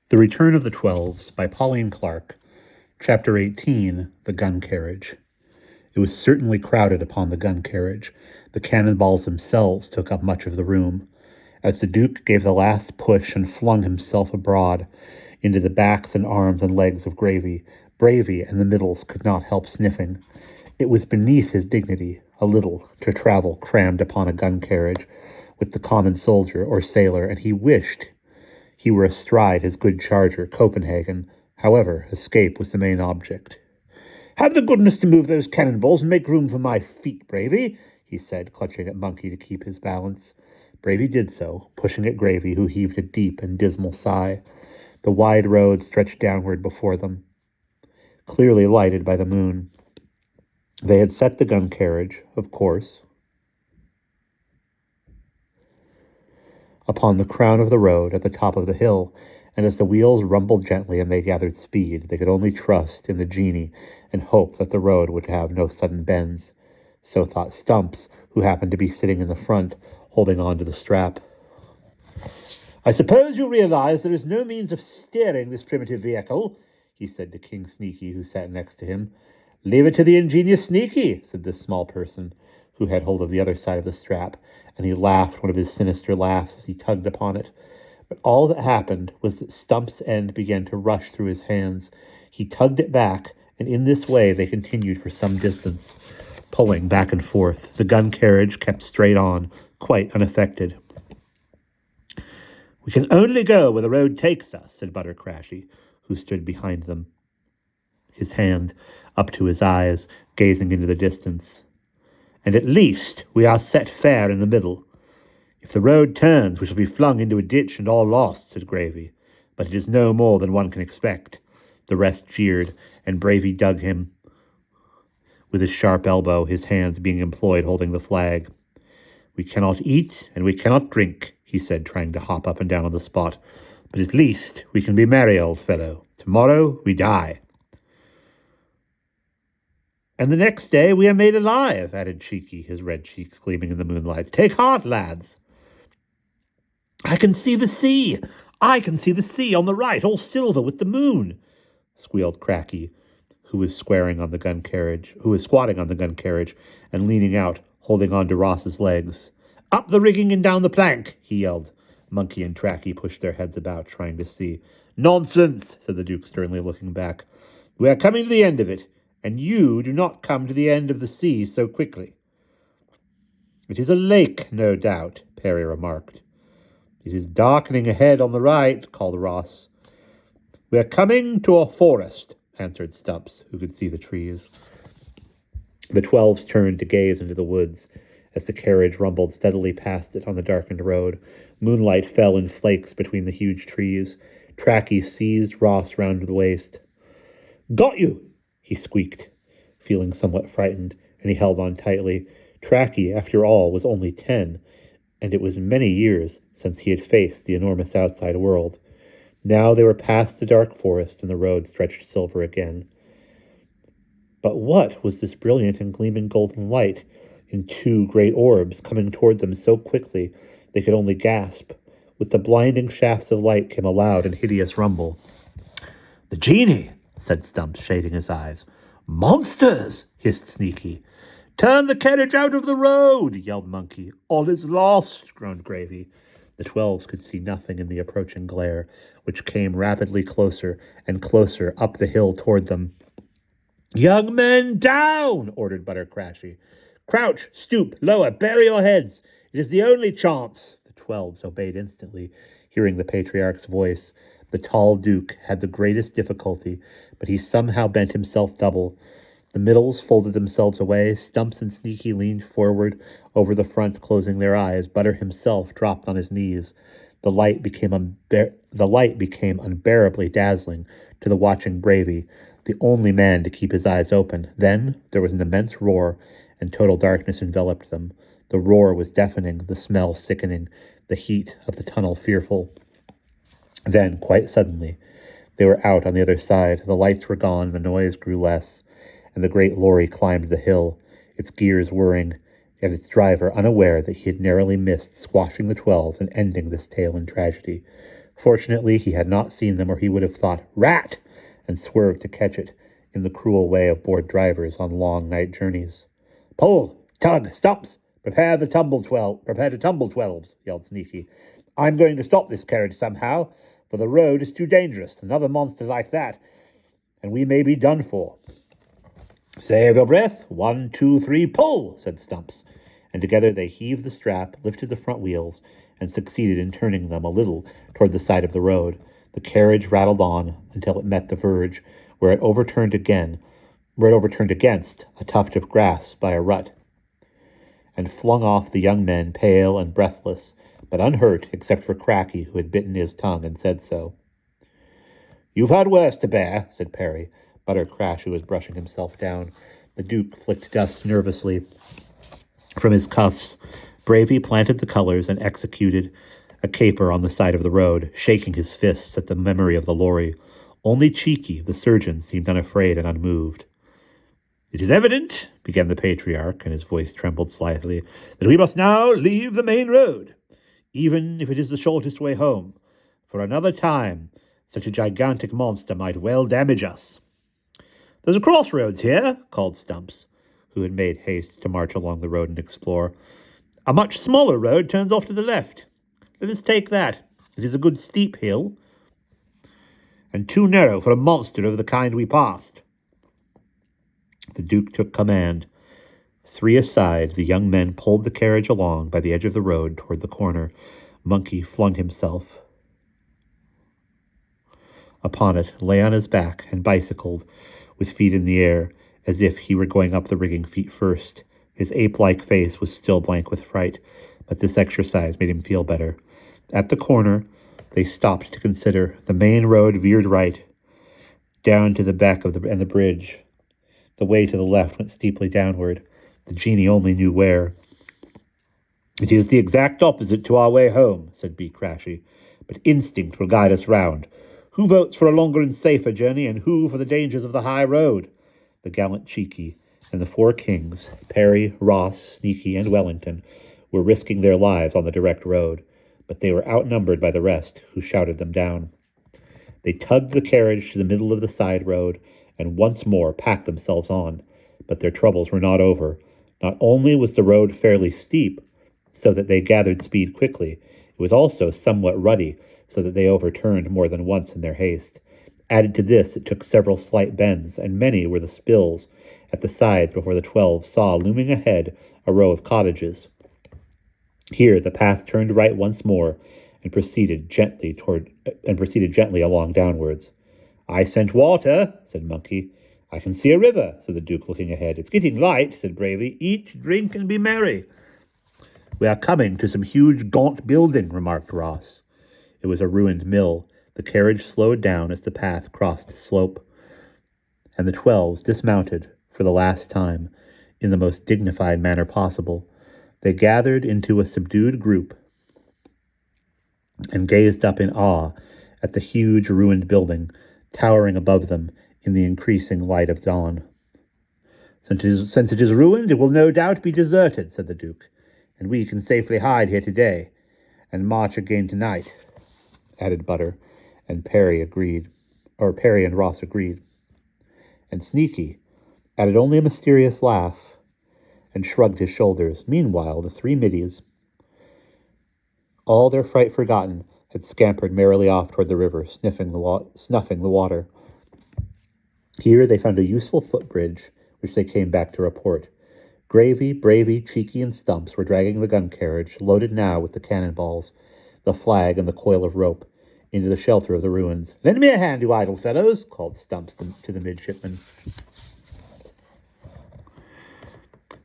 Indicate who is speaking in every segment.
Speaker 1: The Return of the Twelves by Pauline Clarke, Chapter 18, The Gun-Carriage. It was certainly crowded upon the gun-carriage. The cannonballs themselves took up much of the room. As the Duke gave the last push and flung himself abroad into the backs and arms and legs of Bravey and the Middles could not help sniffing. It was beneath his dignity, a little, to travel crammed upon a gun-carriage with the common soldier or sailor, and he wished he were astride his good charger, Copenhagen. However, escape was the main object. "Have the goodness to move those cannonballs and make room for my feet, Bravey," he said, clutching at Monkey to keep his balance. Bravey did so, pushing at Gravy, who heaved a deep and dismal sigh. The wide road stretched downward before them, clearly lighted by the moon. They had set the gun carriage, of course, upon the crown of the road at the top of the hill, and as the wheels rumbled gently and they gathered speed, they could only trust in the genie and hope that the road would have no sudden bends. So thought Stumps, who happened to be sitting in the front, holding on to the strap. "I suppose you realize there is no means of steering this primitive vehicle," he said to King Sneaky, who sat next to him. "Leave it to the ingenious Sneaky," said this small person, who had hold of the other side of the strap, and he laughed one of his sinister laughs as he tugged upon it. But all that happened was that Stump's end began to rush through his hands. He tugged it back, and in this way they continued for some distance, pulling back and forth. The gun carriage kept straight on, quite unaffected. "We can only go where the road takes us," said Butter Crashy, who stood behind them, his hand up to his eyes, gazing into the distance. "And at least we are set fair in the middle. If the road turns, we shall be flung into a ditch and all lost," said Gravy. "But it is no more than one can expect." The rest jeered, and Bravey dug him with his sharp elbow, his hands being employed holding the flag. "We cannot eat and we cannot drink," he said, trying to hop up and down on the spot. "But at least we can be merry, old fellow. Tomorrow we die." "And the next day we are made alive," added Cheeky, his red cheeks gleaming in the moonlight. "Take heart, lads." "I can see the sea! I can see the sea on the right, all silver with the moon," squealed Cracky, who was squatting on the gun carriage and leaning out, holding on to Ross's legs. "Up the rigging and down the plank," he yelled. Monkey and Tracky pushed their heads about, trying to see. "Nonsense," said the Duke, sternly looking back. "We are coming to the end of it, and you do not come to the end of the sea so quickly." "It is a lake, no doubt," Perry remarked. "It is darkening ahead on the right," called Ross. "We are coming to a forest," answered Stumps, who could see the trees. The 12s turned to gaze into the woods as the carriage rumbled steadily past it on the darkened road. Moonlight fell in flakes between the huge trees. Tracky seized Ross round the waist. "Got you!" he squeaked, feeling somewhat frightened, and he held on tightly. Tracky, after all, was only 10, and it was many years since he had faced the enormous outside world. Now they were past the dark forest, and the road stretched silver again. But what was this brilliant and gleaming golden light in two great orbs coming toward them so quickly they could only gasp? With the blinding shafts of light came a loud and hideous rumble. "The genie!" said Stumps, shading his eyes. "Monsters!" hissed Sneaky. "Turn the carriage out of the road!" yelled Monkey. "All is lost!" groaned Gravy. The 12s could see nothing in the approaching glare, which came rapidly closer and closer up the hill toward them. "Young men, down!" ordered Butter Crashy. "Crouch, stoop, lower, bury your heads. It is the only chance." The 12s obeyed instantly, hearing the patriarch's voice. The tall Duke had the greatest difficulty, but he somehow bent himself double. The Middles folded themselves away. Stumps and Sneaky leaned forward over the front, closing their eyes. Butter himself dropped on his knees. The light became unbearably dazzling to the watching Bravey, the only man to keep his eyes open. Then there was an immense roar, and total darkness enveloped them. The roar was deafening, the smell sickening, the heat of the tunnel fearful. Then, quite suddenly, they were out on the other side. The lights were gone, the noise grew less, and the great lorry climbed the hill, its gears whirring, and its driver unaware that he had narrowly missed squashing the 12s and ending this tale in tragedy. Fortunately, he had not seen them, or he would have thought, "Rat!" and swerved to catch it, in the cruel way of bored drivers on long night journeys. "Pull! Tug! Stops! Prepare to tumble, Twelves!" yelled Sneaky. "I'm going to stop this carriage somehow, for the road is too dangerous. Another monster like that, and we may be done for." "Save your breath. 1, 2, 3, pull!" said Stumps, and together they heaved the strap, lifted the front wheels, and succeeded in turning them a little toward the side of the road. The carriage rattled on until it met the verge, where it overturned against a tuft of grass by a rut, and flung off the young men, pale and breathless, but unhurt except for Cracky, who had bitten his tongue and said so. "You've had worse to bear," said Perry, Buttercrash, who was brushing himself down. The Duke flicked dust nervously from his cuffs. Bravey planted the colors and executed a caper on the side of the road, shaking his fists at the memory of the lorry. Only Cheeky, the surgeon, seemed unafraid and unmoved. "It is evident," began the patriarch, and his voice trembled slightly, "that we must now leave the main road, even if it is the shortest way home. For another time, such a gigantic monster might well damage us." "There's a crossroads here," called Stumps, who had made haste to march along the road and explore. "A much smaller road turns off to the left. Let us take that. It is a good steep hill, and too narrow for a monster of the kind we passed." The Duke took command. 3 aside, the young men pulled the carriage along by the edge of the road toward the corner. Monkey flung himself upon it, lay on his back, and bicycled, with feet in the air, as if he were going up the rigging feet first. His ape-like face was still blank with fright, but this exercise made him feel better. At the corner, they stopped to consider. The main road veered right, down to the back of the bridge. The way to the left went steeply downward. The genie only knew where. "It is the exact opposite to our way home," said B. Crashy, "but instinct will guide us round. Who votes for a longer and safer journey, and who for the dangers of the high road?" The gallant Cheeky and the 4 kings, Perry, Ross, Sneaky, and Wellington, were risking their lives on the direct road, but they were outnumbered by the rest, who shouted them down. They tugged the carriage to the middle of the side road, and once more packed themselves on. But their troubles were not over. Not only was the road fairly steep, so that they gathered speed quickly, it was also somewhat rutty, so that they overturned more than once in their haste. Added to this, it took several slight bends, and many were the spills at the sides before the 12 saw looming ahead a row of cottages. Here the path turned right once more, and proceeded gently along downwards. "I scent water," said Monkey. "I can see a river," said the Duke, looking ahead. "It's getting light," said Bravey. "Eat, drink, and be merry." "We are coming to some huge gaunt building," remarked Ross. It was a ruined mill. The carriage slowed down as the path crossed a slope, and the 12s dismounted for the last time in the most dignified manner possible. They gathered into a subdued group and gazed up in awe at the huge ruined building towering above them in the increasing light of dawn. Since it is ruined, it will no doubt be deserted," said the Duke, "and we can safely hide here today, and march again tonight," added Butter, and Perry and Ross agreed. And Sneaky added only a mysterious laugh and shrugged his shoulders. Meanwhile, the 3 middies, all their fright forgotten, had scampered merrily off toward the river, snuffing the water. Here they found a useful footbridge, which they came back to report. Gravy, Bravey, Cheeky, and Stumps were dragging the gun carriage, loaded now with the cannonballs, the flag, and the coil of rope, into the shelter of the ruins. "Lend me a hand, you idle fellows," called Stumps to the midshipmen.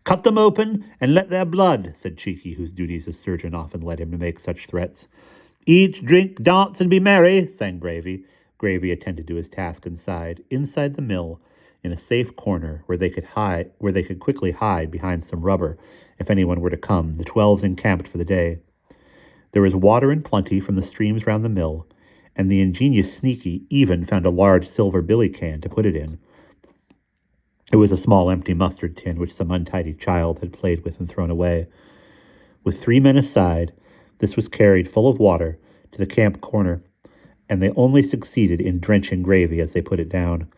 Speaker 1: "Cut them open and let their blood," said Cheeky, whose duties as surgeon often led him to make such threats. "Eat, drink, dance, and be merry," sang Bravey. Gravy attended to his task inside the mill, in a safe corner where they could quickly hide behind some rubber if anyone were to come. The 12s encamped for the day. There was water in plenty from the streams round the mill, and the ingenious Sneaky even found a large silver billy can to put it in. It was a small empty mustard tin which some untidy child had played with and thrown away. With 3 men aside, this was carried full of water to the camp corner. and they only succeeded in drenching Gravy as they put it down.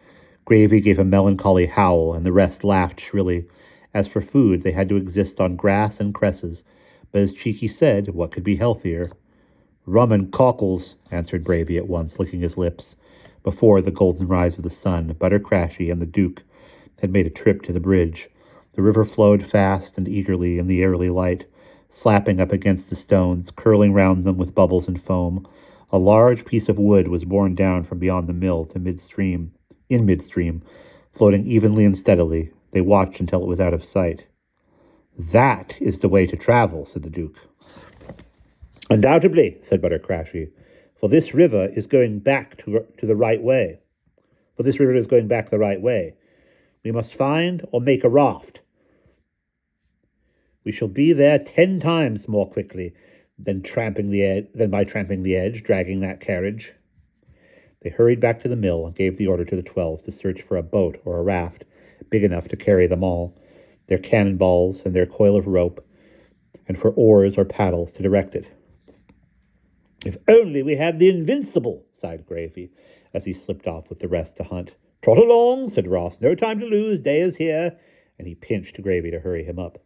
Speaker 1: Gravy gave a melancholy howl, and the rest laughed shrilly. As for food, they had to exist on grass and cresses, but as Cheeky said, what could be healthier? Rum and cockles, answered Gravy at once, licking his lips. Before the golden rise of the sun, Buttercrashy and the Duke had made a trip to the bridge. The river flowed fast and eagerly in the early light, slapping up against the stones, curling round them with bubbles and foam. A large piece of wood was borne down from beyond the mill to midstream. In midstream, floating evenly and steadily, they watched until it was out of sight. "That is the way to travel," said the Duke. "Undoubtedly," said Buttercrashy, "for this river is going back to the right way. For this river is going back the right way. We must find or make a raft. We shall be there 10 times more quickly than by tramping the edge, dragging that carriage." They hurried back to the mill and gave the order to the 12s to search for a boat or a raft big enough to carry them all, their cannonballs and their coil of rope, and for oars or paddles to direct it. "If only we had the Invincible," sighed Gravy, as he slipped off with the rest to hunt. "Trot along," said Ross. "No time to lose. Day is here," and he pinched Gravy to hurry him up.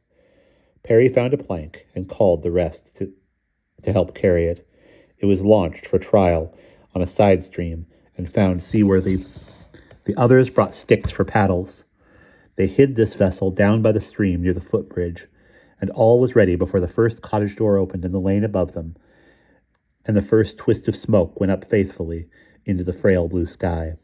Speaker 1: Perry found a plank and called the rest to help carry it. It was launched for trial on a side stream and found seaworthy. The others brought sticks for paddles. They hid this vessel down by the stream near the footbridge, and all was ready before the first cottage door opened in the lane above them, and the first twist of smoke went up faithfully into the frail blue sky.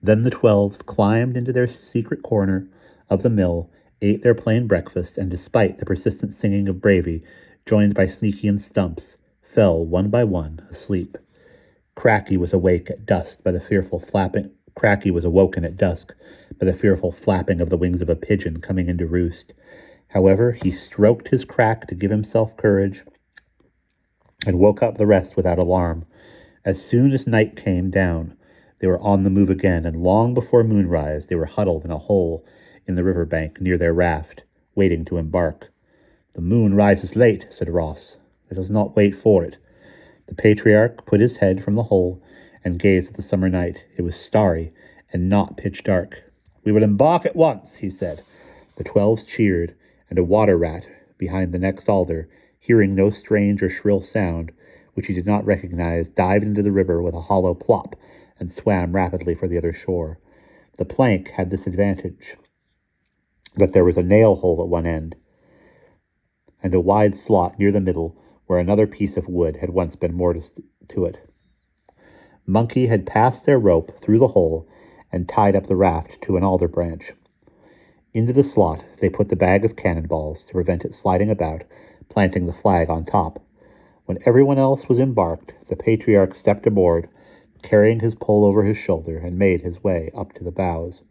Speaker 1: Then the 12s climbed into their secret corner of the mill, ate their plain breakfast, and despite the persistent singing of Gravy, joined by Sneaky and Stumps, fell one by one asleep. Cracky was awoken at dusk by the fearful flapping of the wings of a pigeon coming into roost. However, he stroked his crack to give himself courage and woke up the rest without alarm. As soon as night came down, they were on the move again, and long before moonrise they were huddled in a hole in the river bank near their raft, waiting to embark. "The moon rises late," said Ross. "Let us not wait for it." The patriarch put his head from the hole and gazed at the summer night. It was starry and not pitch dark. "We will embark at once," he said. The 12s cheered, and a water rat behind the next alder, hearing no strange or shrill sound, which he did not recognize, dived into the river with a hollow plop and swam rapidly for the other shore. The plank had this advantage, that there was a nail hole at one end, and a wide slot near the middle where another piece of wood had once been mortised to it. Monkey had passed their rope through the hole and tied up the raft to an alder branch. Into the slot they put the bag of cannonballs to prevent it sliding about, planting the flag on top. When everyone else was embarked, the patriarch stepped aboard, carrying his pole over his shoulder, and made his way up to the bows.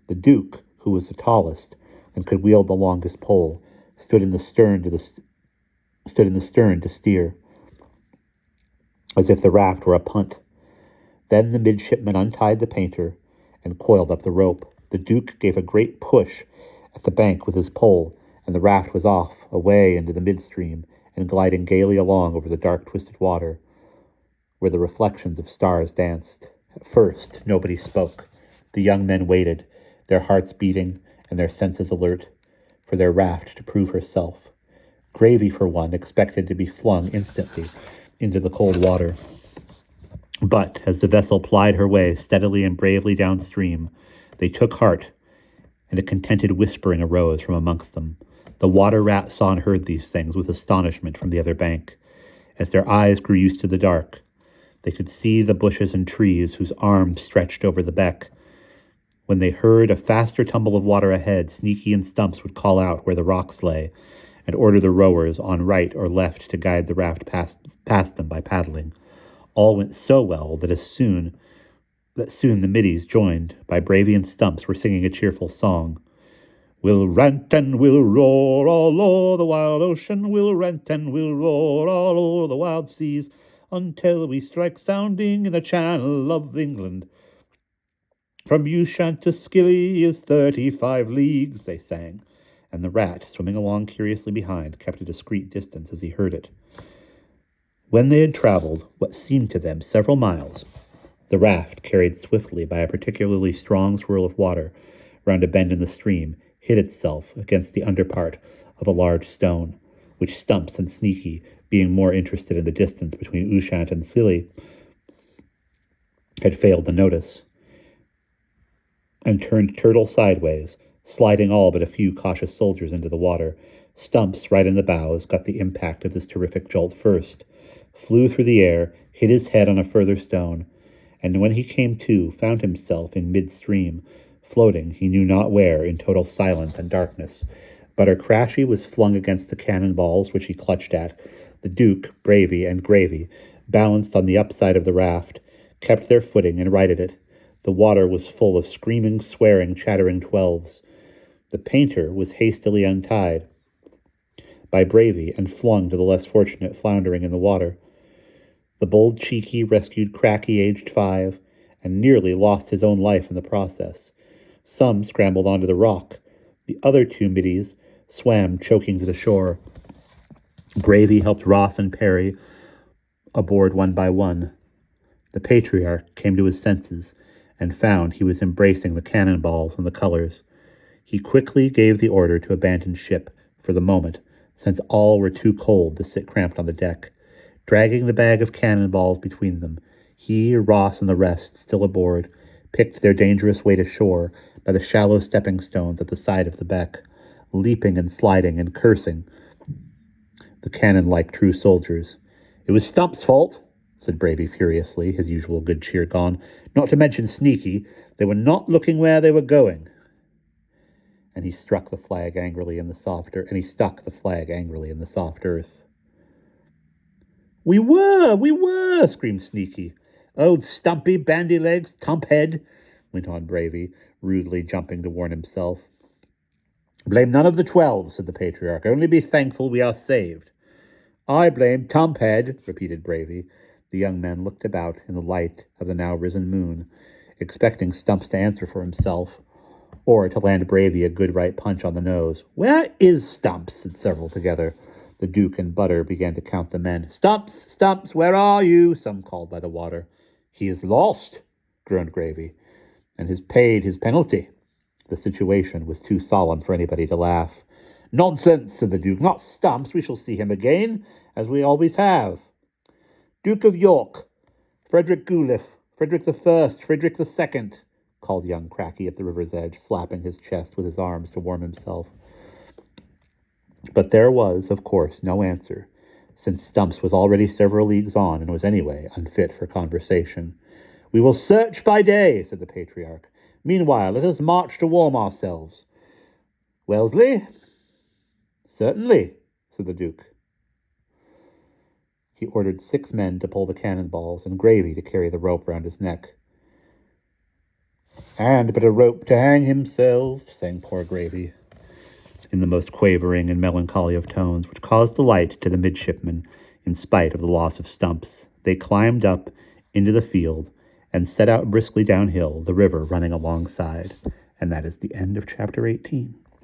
Speaker 1: The Duke, who was the tallest and could wield the longest pole, stood in the stern to steer, as if the raft were a punt. Then the midshipman untied the painter and coiled up the rope. The Duke gave a great push at the bank with his pole, and the raft was off, away into the midstream, and gliding gaily along over the dark twisted water, where the reflections of stars danced. At first nobody spoke. The young men waited, their hearts beating and their senses alert, for their raft to prove herself. Gravy, for one, expected to be flung instantly into the cold water. But as the vessel plied her way steadily and bravely downstream, they took heart, and a contented whispering arose from amongst them. The water rat saw and heard these things with astonishment from the other bank. As their eyes grew used to the dark, they could see the bushes and trees whose arms stretched over the beck. When they heard a faster tumble of water ahead, Sneaky and Stumps would call out where the rocks lay, and order the rowers on right or left to guide the raft past them by paddling. All went so well that soon the middies, joined by Bravey and Stumps, were singing a cheerful song. "We'll rant and we'll roar all o'er the wild ocean, we'll rant and we'll roar all o'er the wild seas, until we strike sounding in the channel of England. From Ushant to Scilly is 35 leagues," they sang, and the rat, swimming along curiously behind, kept a discreet distance as he heard it. When they had traveled what seemed to them several miles, the raft, carried swiftly by a particularly strong swirl of water round a bend in the stream, hid itself against the underpart of a large stone, which Stumps and Sneaky, being more interested in the distance between Ushant and Silly, had failed to notice, and turned turtle sideways, sliding all but a few cautious soldiers into the water. Stumps, right in the bows, got the impact of this terrific jolt first, flew through the air, hit his head on a further stone, and when he came to, found himself in midstream, floating he knew not where, in total silence and darkness. Butter Crashy was flung against the cannonballs which he clutched at. The Duke, Bravey, and Gravy, balanced on the upside of the raft, kept their footing and righted it. The water was full of screaming, swearing, chattering twelves. The painter was hastily untied by Bravey and flung to the less fortunate floundering in the water. The bold Cheeky rescued Cracky, aged 5, and nearly lost his own life in the process. Some scrambled onto the rock. The other 2 middies swam choking to the shore. Gravy helped Ross and Perry aboard one by one. The patriarch came to his senses and found he was embracing the cannonballs and the colors. He quickly gave the order to abandon ship for the moment, since all were too cold to sit cramped on the deck. Dragging the bag of cannonballs between them, he, Ross, and the rest, still aboard, picked their dangerous way to shore by the shallow stepping stones at the side of the beck, leaping and sliding and cursing the cannon like true soldiers. "It was Stump's fault," said Bravey furiously, his usual good cheer gone. "Not to mention Sneaky. They were not looking where they were going." And he stuck the flag angrily in the soft earth. We were, screamed Sneaky. "Old Stumpy, Bandy-Legs, Tumphead," went on Bravey, rudely jumping to warn himself. "Blame none of the 12, said the patriarch. "Only be thankful we are saved." "I blame Tumphead," repeated Bravey. The young men looked about in the light of the now risen moon, expecting Stumps to answer for himself, or to land Bravey a good right punch on the nose. "Where is Stumps?" said several together. The Duke and Butter began to count the men. "Stumps, Stumps, where are you?" some called by the water. "He is lost," groaned Gravy, "and has paid his penalty." The situation was too solemn for anybody to laugh. "Nonsense," said the Duke. "Not Stumps. We shall see him again, as we always have. Duke of York, Frederick Guliff, Frederick the First, Frederick the Second," called young Cracky at the river's edge, slapping his chest with his arms to warm himself. But there was, of course, no answer, since Stumps was already several leagues on and was anyway unfit for conversation. "We will search by day," said the patriarch. "Meanwhile, let us march to warm ourselves." "Wellesley?" "Certainly," said the Duke. He ordered 6 men to pull the cannonballs and Gravy to carry the rope round his neck. "And but a rope to hang himself," sang poor Gravy, in the most quavering and melancholy of tones, which caused delight to the midshipmen, in spite of the loss of Stumps. They climbed up into the field and set out briskly downhill, the river running alongside. And that is the end of chapter 18.